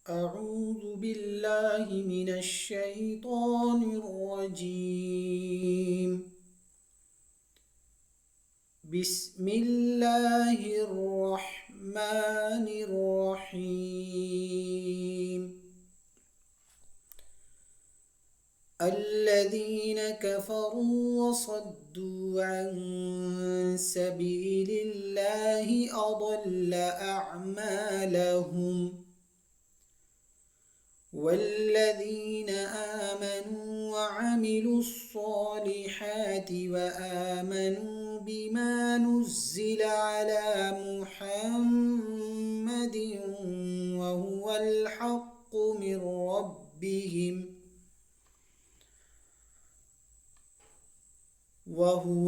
أعوذ بالله من الشيطان الرجيم. بسم الله الرحمن الرحيم. الذين كفروا وصدوا عن سبيل الله أضل أعمالهم. والذين آمنوا وعملوا الصالحات وآمنوا بما نزل على محمد وهو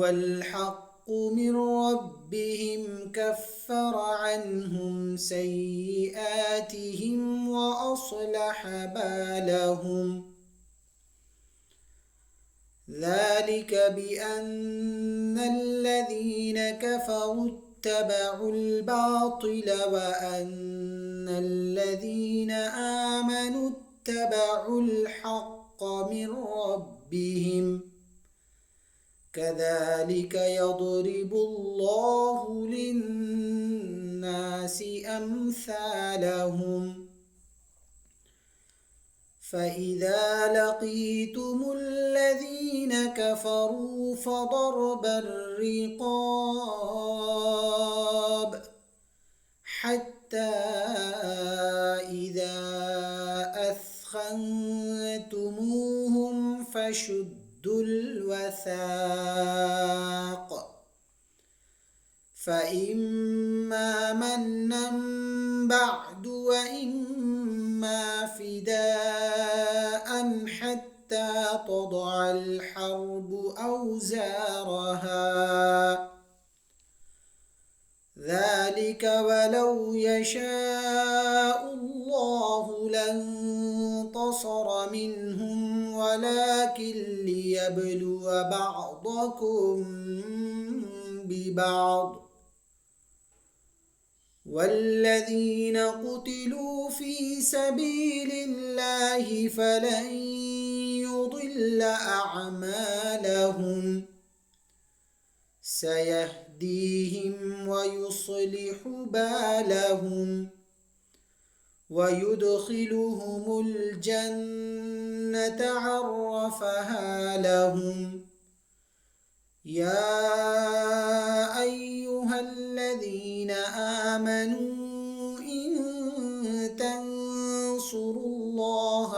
الحق من ربهم كفر عنهم سيئاتهم وأصلح بالهم. ذلك بأن الذين كفروا اتبعوا الباطل وأن الذين آمنوا اتبعوا الحق من ربهم. كذلك يضرب الله للناس أمثالهم. فإذا لقيتم الذين كفروا فضرب الرقاب حتى إذا أثخنتموهم فشدوا الوثاق، فإما منا بعد وإما فداء حتى تضع الحرب أوزارها. ذلك ولو يشاء الله لانتصر منهم ولكن ليبلو بعضكم ببعض. والذين قتلوا في سبيل الله فلن يضل أعمالهم، سيهديهم ويصلح بالهم ويدخلهم الجنة عرفها لهم. يا أيها الذين آمنوا إن تنصروا الله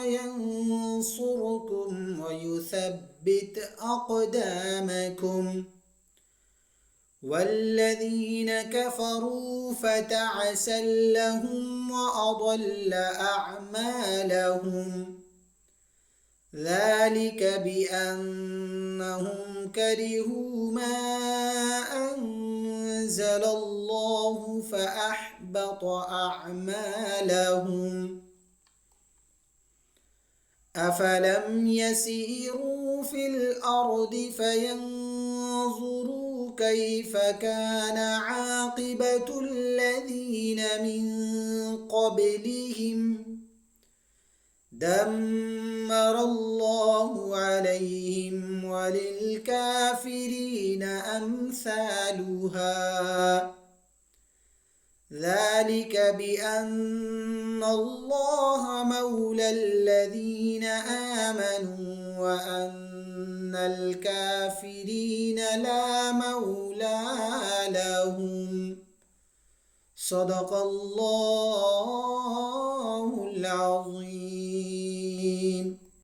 ينصركم ويثبت أقدامكم. والذين كفروا فتعسا لهم وأضل أعمالهم. ذلك بأنهم كرهوا ما أنزل الله فأحبط أعمالهم. أفلم يسيروا في الأرض فينظروا كيف كان عاقبة الذين من قبلهم. دمر الله عليهم وللكافرين أمثالها. ذلك بأن الله مولى الذين آمنوا وأن الكافرين لا مولى لهم. صدق الله العظيم.